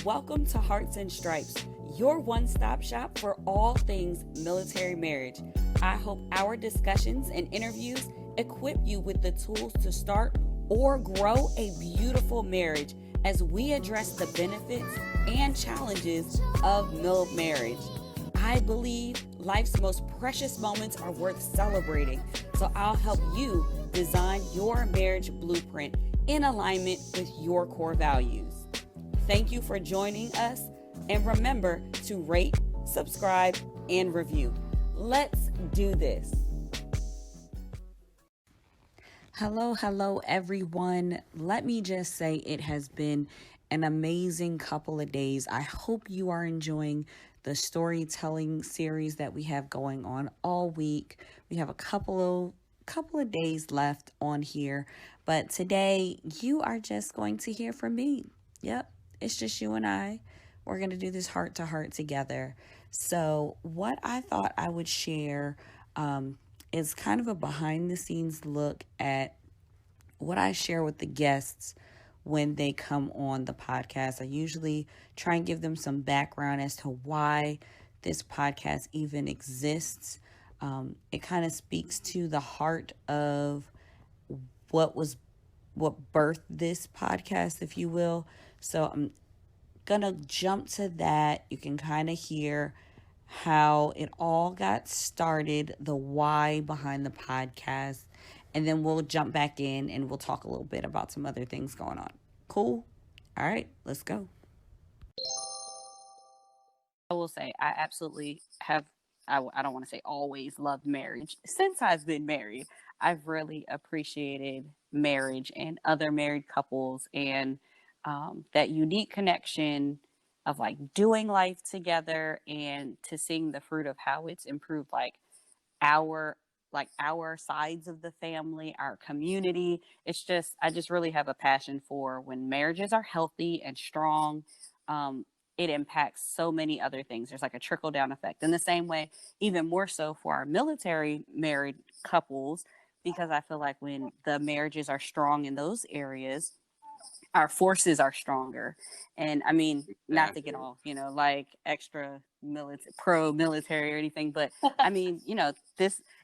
Welcome to Hearts and Stripes, your one-stop shop for all things military marriage. I hope our discussions and interviews equip you with the tools to start or grow a beautiful marriage as we address the benefits and challenges of MILF marriage. I believe life's most precious moments are worth celebrating, so I'll help you design your marriage blueprint in alignment with your core values. Thank you for joining us, and remember to rate, subscribe, and review. Let's do this. Hello, everyone. Let me just say it has been an amazing couple of days. I hope you are enjoying the storytelling series that we have going on all week. We have a couple of days left on here, but today you are just going to hear from me. Yep. It's just you and I. We're going to do this heart to heart together. So what I thought I would share is kind of a behind the scenes look at what I share with the guests when they come on the podcast. I usually try and give them some background as to why this podcast even exists. It kind of speaks to the heart of what birthed this podcast, if you will. So I'm gonna jump to that. You can kind of hear how it all got started, the why behind the podcast, and then we'll jump back in and we'll talk a little bit about some other things going on. Cool? All right, let's go. I will say I absolutely have, I don't want to say always loved marriage. Since I've been married, I've really appreciated marriage and other married couples and that unique connection of like doing life together and to seeing the fruit of how it's improved our sides of the family, our community. It's just, I just really have a passion for when marriages are healthy and strong. It impacts so many other things. There's like a trickle down effect. In the same way, even more so for our military married couples, because I feel like when the marriages are strong in those areas, our forces are stronger. And I mean, not to get all, like extra pro-military or anything, but I mean,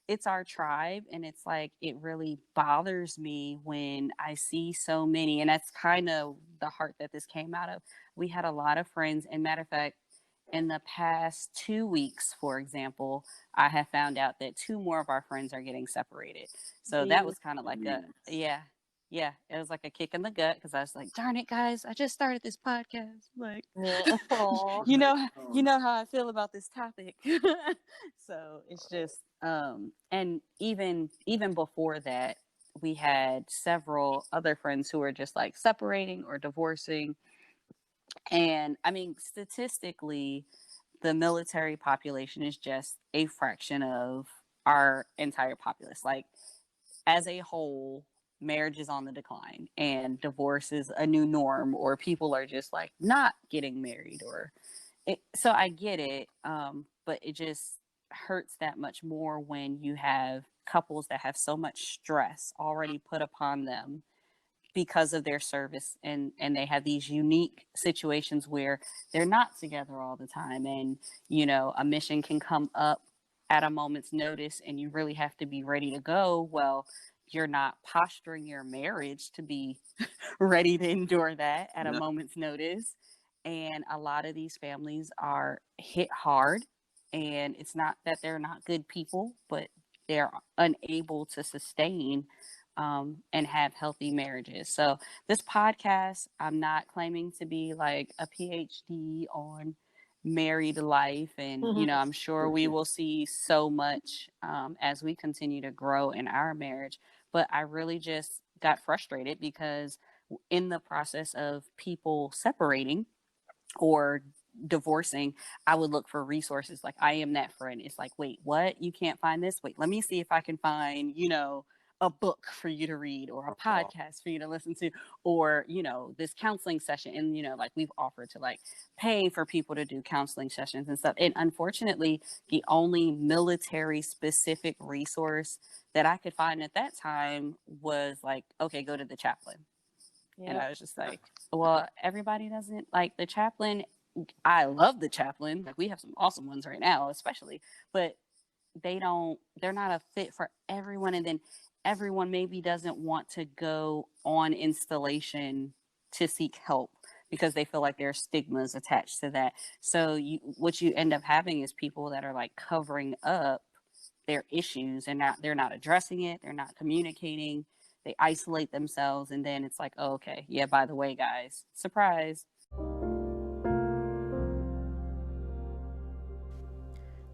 it's our tribe. And it's like, it really bothers me when I see so many, and that's kind of the heart that this came out of. We had a lot of friends, and matter of fact, in the past 2 weeks, for example, I have found out that 2 more of our friends are getting separated. So that was kind of like yeah, it was like a kick in the gut, because I was like, darn it, guys, I just started this podcast. Like, you know how I feel about this topic. So it's just, and even before that, we had several other friends who were just like separating or divorcing. And I mean, statistically, the military population is just a fraction of our entire populace. Like, as a whole, marriage is on the decline and divorce is a new norm, or people are just like not getting married, so I get it. But it just hurts that much more when you have couples that have so much stress already put upon them because of their service, and they have these unique situations where they're not together all the time, and a mission can come up at a moment's notice and you really have to be ready to go. Well, you're not posturing your marriage to be ready to endure that at a moment's notice. And a lot of these families are hit hard, and it's not that they're not good people, but they're unable to sustain and have healthy marriages. So this podcast, I'm not claiming to be like a PhD on married life, and I'm sure we will see so much as we continue to grow in our marriage. But I really just got frustrated because in the process of people separating or divorcing, I would look for resources. Like, I am that friend. It's like, wait, what? You can't find this? Wait, let me see if I can find, a book for you to read, or a podcast for you to listen to, or, this counseling session. And, like, we've offered to like pay for people to do counseling sessions and stuff. And unfortunately, the only military specific resource that I could find at that time was like, okay, go to the chaplain. And Yep. I was just like, well, everybody doesn't like the chaplain. I love the chaplain. Like, we have some awesome ones right now, especially, but they're not a fit for everyone. And then everyone maybe doesn't want to go on installation to seek help because they feel like there's stigmas attached to that. So what you end up having is people that are like covering up their issues, and they're not addressing it, they're not communicating, they isolate themselves, and then it's like, oh, okay, yeah, by the way, guys, surprise.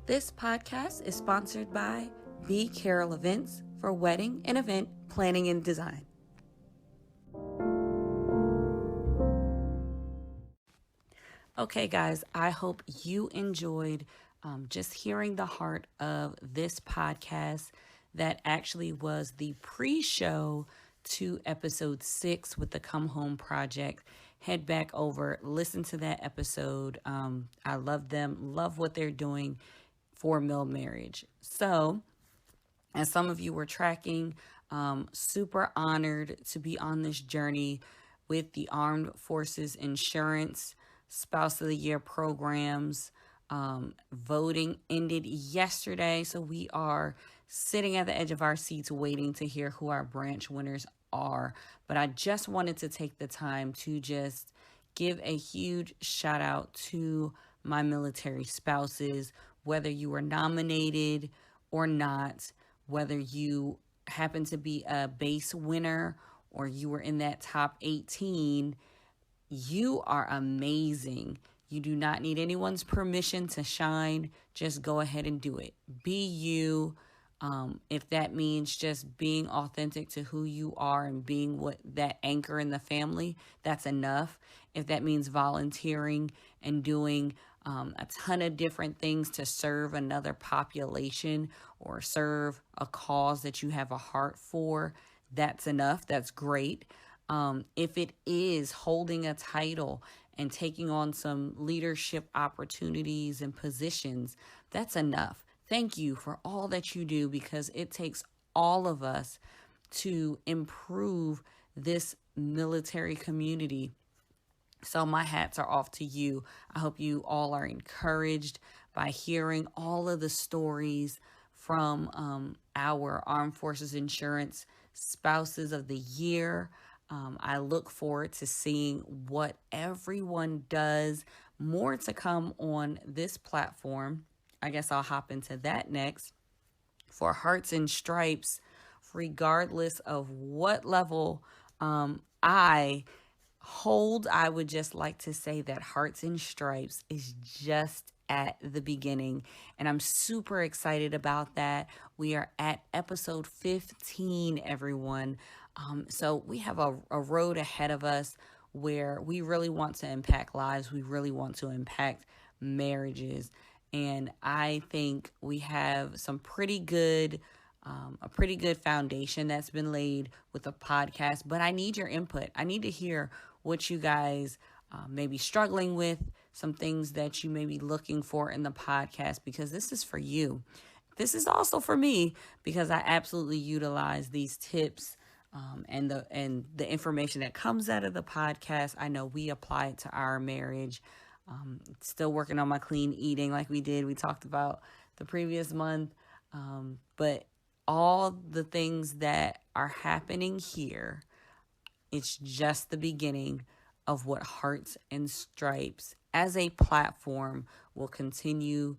This podcast is sponsored by B. Carroll Events for wedding and event planning and design. Okay, guys, I hope you enjoyed just hearing the heart of this podcast that actually was the pre-show to episode 6 with the Come Home Project. Head back over, listen to that episode. I love them, love what they're doing for Mill Marriage. So, as some of you were tracking, super honored to be on this journey with the Armed Forces Insurance Spouse of the Year programs. Voting ended yesterday, so we are sitting at the edge of our seats waiting to hear who our branch winners are. But I just wanted to take the time to just give a huge shout out to my military spouses, whether you were nominated or not, whether you happen to be a base winner or you were in that top 18, you are amazing. You do not need anyone's permission to shine. Just go ahead and do it. Be you. If that means just being authentic to who you are and being what that anchor in the family, that's enough. If that means volunteering and doing a ton of different things to serve another population or serve a cause that you have a heart for, that's enough. That's great. If it is holding a title and taking on some leadership opportunities and positions, that's enough. Thank you for all that you do, because it takes all of us to improve this military community. So my hats are off to you. I hope you all are encouraged by hearing all of the stories from our Armed Forces Insurance Spouses of the Year. I look forward to seeing what everyone does. More to come on this platform. I guess I'll hop into that next. For Hearts and Stripes, regardless of what level I hold, I would just like to say that Hearts and Stripes is just at the beginning, and I'm super excited about that. We are at episode 15, everyone. So we have a road ahead of us where we really want to impact lives. We really want to impact marriages. And I think we have some pretty good, a pretty good foundation that's been laid with the podcast. But I need your input. I need to hear what you guys may be struggling with, some things that you may be looking for in the podcast, because this is for you. This is also for me, because I absolutely utilize these tips and the information that comes out of the podcast. I know we apply it to our marriage. Still working on my clean eating like we talked about the previous month. But all the things that are happening here, it's just the beginning of what Hearts and Stripes as a platform will continue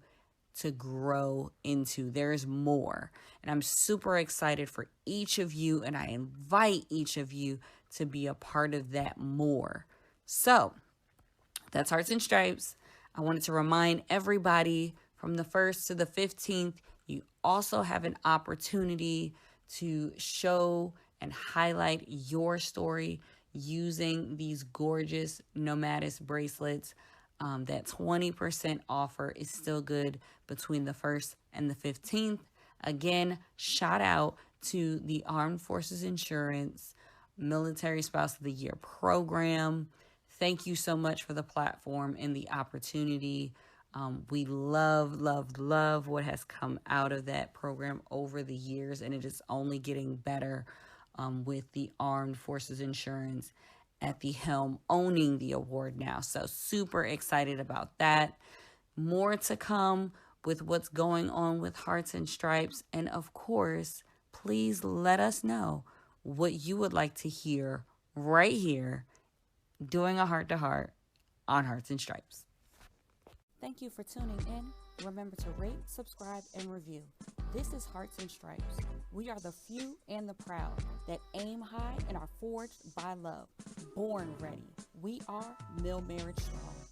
to grow into. There's more. And I'm super excited for each of you, and I invite each of you to be a part of that more. So that's Hearts and Stripes. I wanted to remind everybody, from the 1st to the 15th, you also have an opportunity to show and highlight your story using these gorgeous Nomadis bracelets. That 20% offer is still good between the 1st and the 15th. Again, shout out to the Armed Forces Insurance Military Spouse of the Year program. Thank you so much for the platform and the opportunity. We love, love, love what has come out of that program over the years, and it is only getting better with the Armed Forces Insurance. at the helm, owning the award now. So super excited about that. More to come with what's going on with Hearts and Stripes. And of course, please let us know what you would like to hear right here, doing a heart to heart on Hearts and Stripes. Thank you for tuning in. Remember to rate, subscribe, and review. This is Hearts and Stripes. We are the few and the proud that aim high and are forged by love. Born ready. We are Mill Marriage Strong.